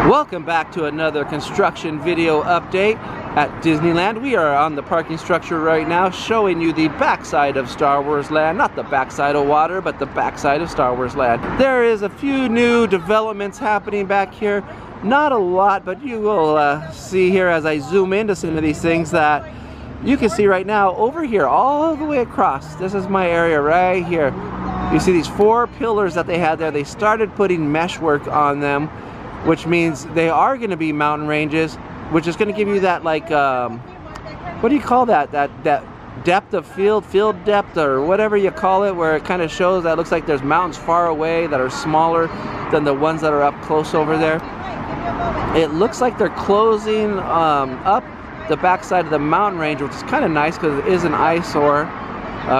Welcome back to another construction video update at Disneyland. We are on the parking structure right now, showing you the backside of Star Wars Land. Not the backside of water, but the backside of Star Wars Land. There is a few new developments happening back here. Not a lot, but you will see here as I zoom into some of these things that you can see right now over here, all the way across. This is my area right here. You see these 4 pillars that they had there. They started putting mesh work on them, which means they are going to be mountain ranges, which is going to give you that, like, what do you call that? That depth of field depth, or whatever you call it, where it kind of shows that it looks like there's mountains far away that are smaller than the ones that are up close over there. It looks like they're closing up the backside of the mountain range, which is kind of nice because it is an eyesore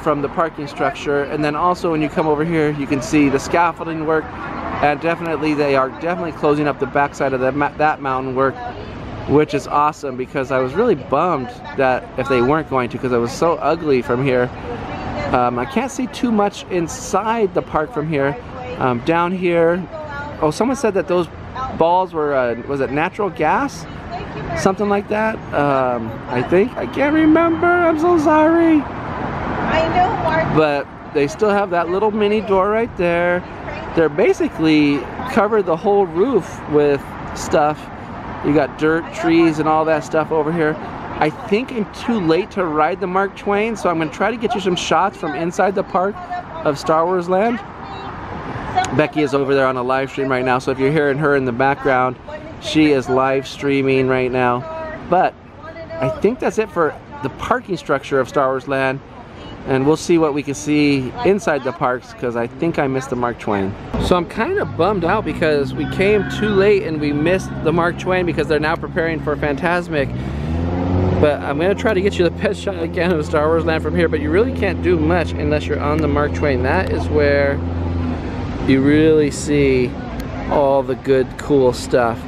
from the parking structure. And then also when you come over here, you can see the scaffolding work. And definitely, they are definitely closing up the backside of that mountain work, which is awesome, because I was really bummed that if they weren't going to, because it was so ugly from here. I can't see too much inside the park from here. Down here, oh, someone said that those balls were, was it natural gas? Something like that, I think. I can't remember, I'm so sorry. I know, Mark. But they still have that little mini door right there. They're basically covered the whole roof with stuff. You got dirt, trees, and all that stuff over here. I think I'm too late to ride the Mark Twain, so I'm going to try to get you some shots from inside the park of Star Wars Land. Becky is over there on a live stream right now, so if you're hearing her in the background, she is live streaming right now. But I think that's it for the parking structure of Star Wars Land. And we'll see what we can see inside the parks, because I think I missed the Mark Twain. So I'm kind of bummed out because we came too late and we missed the Mark Twain, because they're now preparing for Fantasmic. But I'm going to try to get you the best shot again of Star Wars Land from here, but you really can't do much unless you're on the Mark Twain. That is where you really see all the good, cool stuff.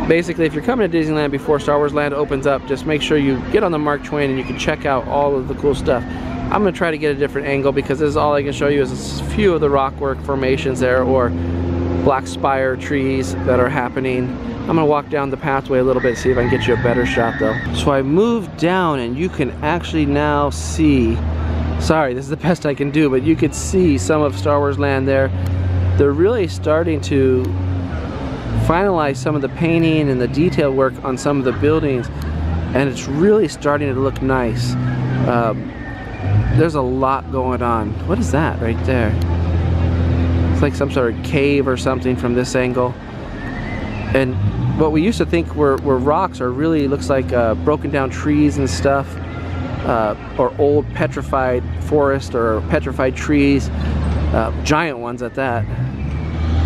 Basically, if you're coming to Disneyland before Star Wars Land opens up, just make sure you get on the Mark Twain and you can check out all of the cool stuff. I'm going to try to get a different angle, because this is all I can show you is a few of the rockwork formations there, or black spire trees that are happening. I'm going to walk down the pathway a little bit, see if I can get you a better shot though. So I moved down and you can actually now see, sorry, this is the best I can do, but you could see some of Star Wars Land there. They're really starting to finalize some of the painting and the detail work on some of the buildings, and it's really starting to look nice. There's a lot going on. What is that right there? It's like some sort of cave or something from this angle. And what we used to think were rocks are really looks like broken down trees and stuff, or old petrified forest or petrified trees, giant ones at that.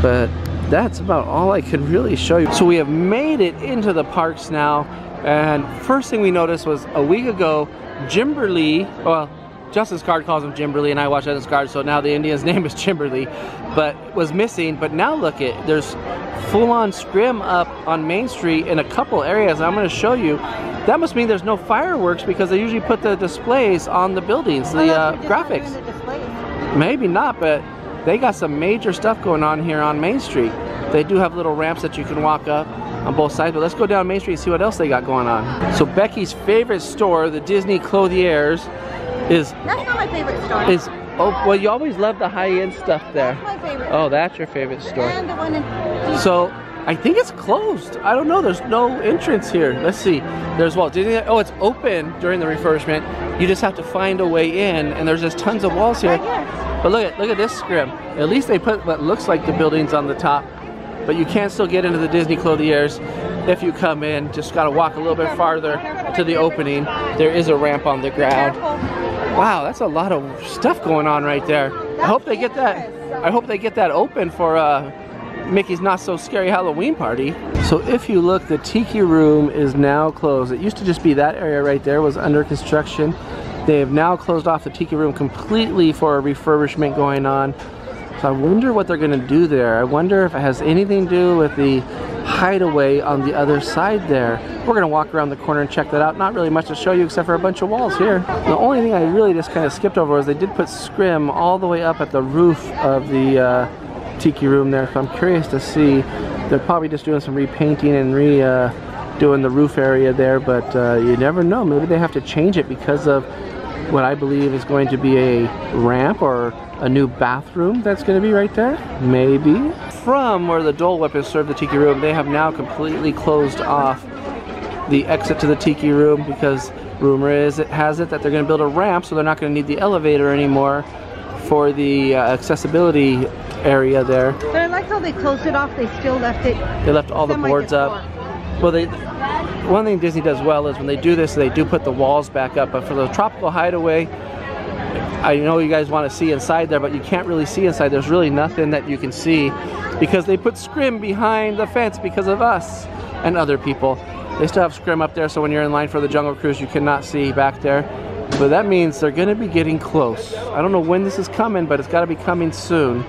But that's about all I could really show you. So we have made it into the parks now, and first thing we noticed was a week ago, Jimberly, well, Justin's card calls him Jimberly, and I watch Justin's card, so now the Indian's name is Jimberly, but was missing. But now look at, there's full-on scrim up on Main Street in a couple areas. I'm going to show you. That must mean there's no fireworks, because they usually put the displays on the buildings, the graphics. Maybe not, but they got some major stuff going on here on Main Street. They do have little ramps that you can walk up on both sides, but let's go down Main Street and see what else they got going on. So Becky's favorite store, the Disney Clothiers, is... That's not my favorite store. Is, oh, well, you always love the high-end stuff there. That's my favorite. Oh, that's your favorite store. And the one in... So, I think it's closed. I don't know, there's no entrance here. Let's see. There's Walt Disney. Oh, it's open during the refurbishment. You just have to find a way in, and there's just tons of walls here. Right here. But look at this scrim. At least they put what looks like the buildings on the top, but you can still get into the Disney Clothiers if you come in. Just got to walk a little bit farther to the opening. There is a ramp on the ground. Wow, that's a lot of stuff going on right there. I hope they get that. I hope they get that open for Mickey's Not So Scary Halloween Party. So if you look, the Tiki Room is now closed. It used to just be that area right there was under construction. They have now closed off the Tiki Room completely for a refurbishment going on. So I wonder what they're going to do there. I wonder if it has anything to do with the hideaway on the other side there. We're going to walk around the corner and check that out. Not really much to show you except for a bunch of walls here. The only thing I really just kind of skipped over was they did put scrim all the way up at the roof of the Tiki Room there. So I'm curious to see They're probably just doing some repainting and doing the roof area there, but you never know. Maybe they have to change it because of what I believe is going to be a ramp or a new bathroom that's going to be right there. Maybe. From where the Dole Whip is served the Tiki Room, they have now completely closed off the exit to the Tiki Room because rumor has it that they're going to build a ramp, so they're not going to need the elevator anymore for the accessibility area there. But I like how they closed it off. They still left it. They left all the boards up. Well, one thing Disney does well is when they do this, they do put the walls back up. But for the Tropical Hideaway, I know you guys want to see inside there, but you can't really see inside. There's really nothing that you can see because they put scrim behind the fence because of us and other people. They still have scrim up there, so when you're in line for the Jungle Cruise, you cannot see back there. But that means they're going to be getting close. I don't know when this is coming, but it's got to be coming soon.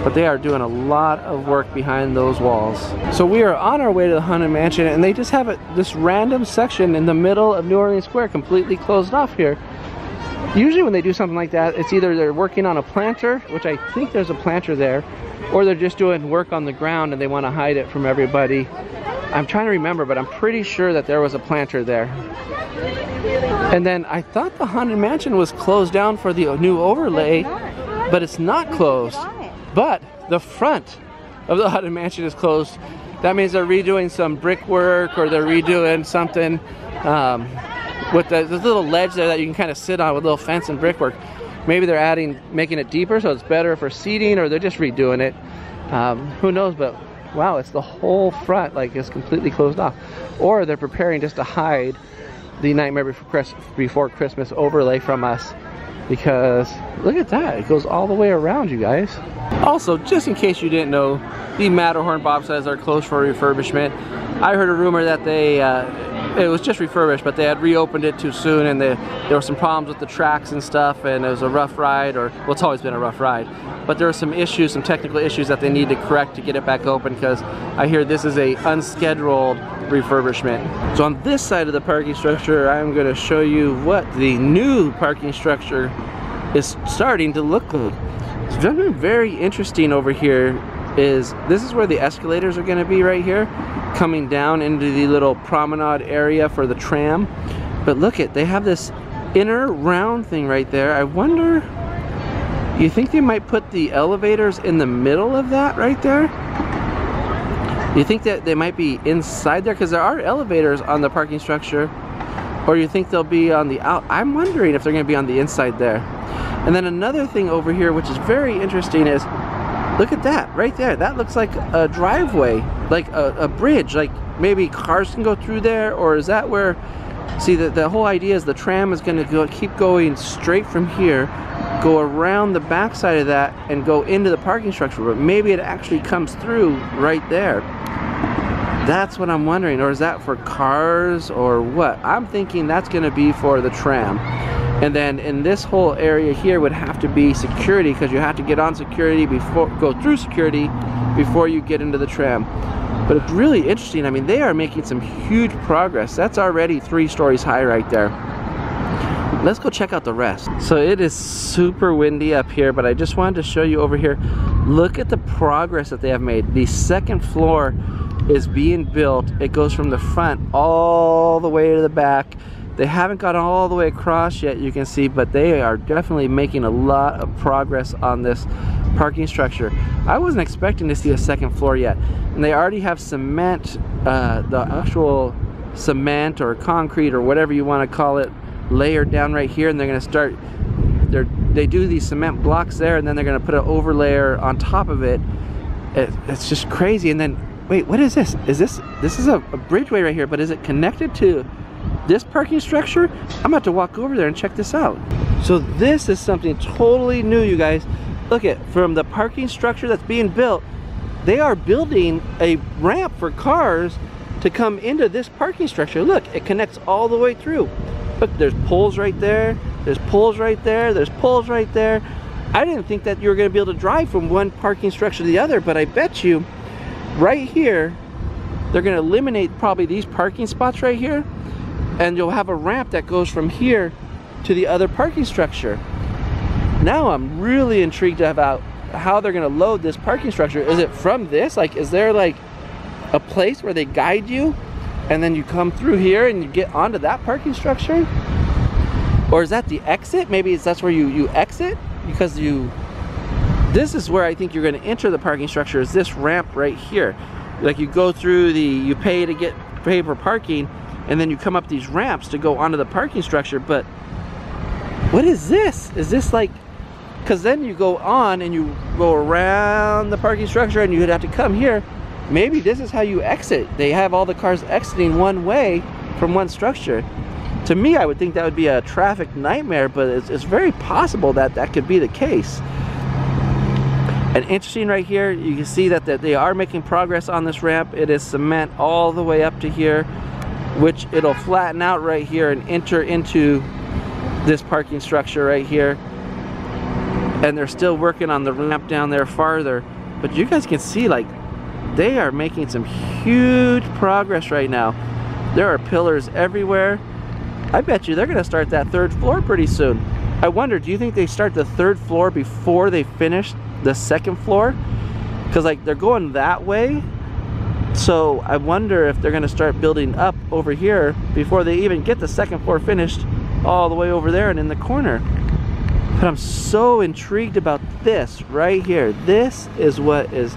But they are doing a lot of work behind those walls. So we are on our way to the Haunted Mansion, and they just have this random section in the middle of New Orleans Square completely closed off here. Usually when they do something like that, it's either they're working on a planter, which I think there's a planter there, or they're just doing work on the ground and they want to hide it from everybody. I'm trying to remember, but I'm pretty sure that there was a planter there. And then I thought the Haunted Mansion was closed down for the new overlay, but it's not closed. But the front of the Haunted Mansion is closed. That means they're redoing some brickwork, or they're redoing something with the little ledge there that you can kind of sit on with a little fence and brickwork. Maybe they're making it deeper so it's better for seating, or they're just redoing it. Who knows, but wow, it's the whole front, like it's completely closed off. Or they're preparing just to hide the Nightmare Before Christmas overlay from us, because look at that, it goes all the way around, you guys. Also, just in case you didn't know, the Matterhorn bobsleds are closed for refurbishment. I heard a rumor that it was just refurbished, but they had reopened it too soon, and there were some problems with the tracks and stuff, and it was a rough ride, or well, it's always been a rough ride. But there were some issues, some technical issues that they need to correct to get it back open, because I hear this is a unscheduled refurbishment. So on this side of the parking structure, I'm going to show you what the new parking structure is starting to look like. Something very interesting over here is this is where the escalators are going to be right here, coming down into the little promenade area for the tram. But look they have this inner round thing right there. I wonder, you think they might put the elevators in the middle of that right there? You think that they might be inside there? Because there are elevators on the parking structure. Or you think they'll be on the out? I'm wondering if they're going to be on the inside there. And then another thing over here, which is very interesting, is look at that right there. That looks like a driveway, like a bridge, like maybe cars can go through there. Or is that where, see, the whole idea is the tram is going to keep going straight from here, go around the back side of that, and go into the parking structure. But maybe it actually comes through right there. That's what I'm wondering. Or is that for cars or what? I'm thinking that's going to be for the tram. And then in this whole area here would have to be security, because you have to get on security go through security before you get into the tram. But it's really interesting. I mean, they are making some huge progress. That's already 3 stories high right there. Let's go check out the rest. So it is super windy up here, but I just wanted to show you over here. Look at the progress that they have made. The second floor is being built. It goes from the front all the way to the back. They haven't gotten all the way across yet, you can see, but they are definitely making a lot of progress on this parking structure. I wasn't expecting to see a second floor yet. And they already have cement, the actual cement or concrete or whatever you want to call it, layered down right here, and they're going to start, they do these cement blocks there, and then they're going to put an overlayer on top of it. It's just crazy. And then, wait, what is this? This is a bridgeway right here, but is it connected to this parking structure? I'm about to walk over there and check this out. So this is something totally new, you guys. Look from the parking structure that's being built, they are building a ramp for cars to come into this parking structure. Look, it connects all the way through. Look, there's poles right there, there's poles right there, there's poles right there. I didn't think that you were going to be able to drive from one parking structure to the other, but I bet you right here they're going to eliminate probably these parking spots right here, and you'll have a ramp that goes from here to the other parking structure. Now I'm really intrigued about how they're going to load this parking structure. Is it from this? Like, is there like a place where they guide you and then you come through here and you get onto that parking structure? Or is that the exit? Maybe that's where you exit, because this is where I think you're going to enter the parking structure, is this ramp right here. Like you go through you pay for parking, and then you come up these ramps to go onto the parking structure. But what is this? Is this like, because then you go on and you go around the parking structure and you would have to come here. Maybe this is how you exit. They have all the cars exiting one way from one structure. To me, I would think that would be a traffic nightmare, but it's very possible that that could be the case. And interesting right here, you can see that they are making progress on this ramp. It is cement all the way up to here, which it'll flatten out right here and enter into this parking structure right here. And they're still working on the ramp down there farther. But you guys can see, like, they are making some huge progress right now. There are pillars everywhere. I bet you they're gonna start that third floor pretty soon. I wonder, do you think they start the third floor before they finish the second floor? Because like they're going that way, so I wonder if they're gonna start building up over here before they even get the second floor finished all the way over there and in the corner. But I'm so intrigued about this right here. This is what is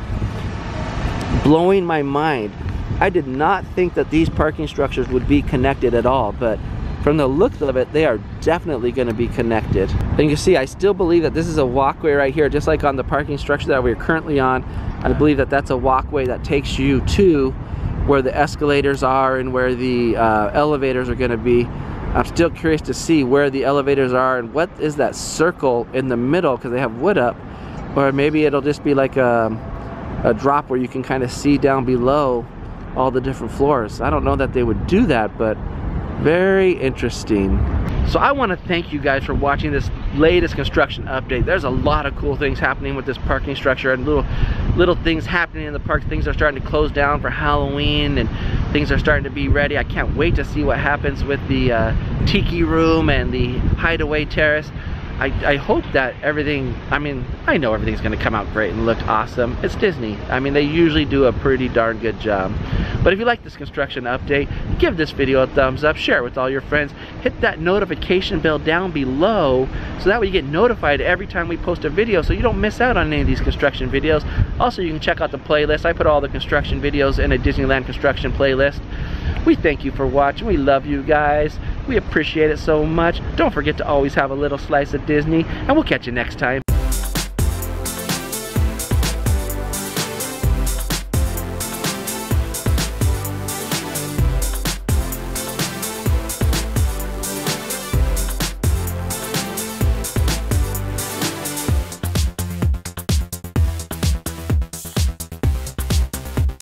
blowing my mind. I did not think that these parking structures would be connected at all, but from the looks of it, they are definitely going to be connected. And you can see, I still believe that this is a walkway right here, just like on the parking structure that we're currently on. I believe that that's a walkway that takes you to where the escalators are and where the elevators are going to be. I'm still curious to see where the elevators are and what is that circle in the middle, because they have wood up. Or maybe it'll just be like a drop where you can kind of see down below all the different floors. I don't know that they would do that, but very interesting. So I want to thank you guys for watching this latest construction update. There's a lot of cool things happening with this parking structure, and little things happening in the park. Things are starting to close down for Halloween, and things are starting to be ready. I can't wait to see what happens with the Tiki Room and the Hideaway Terrace. I hope that everything, I mean, I know everything's gonna come out great and look awesome. It's Disney. I mean, they usually do a pretty darn good job. But if you like this construction update, give this video a thumbs up, share it with all your friends, hit that notification bell down below so that way you get notified every time we post a video so you don't miss out on any of these construction videos. Also, you can check out the playlist. I put all the construction videos in a Disneyland construction playlist. We thank you for watching. We love you guys. We appreciate it so much. Don't forget to always have a little slice of Disney, and we'll catch you next time.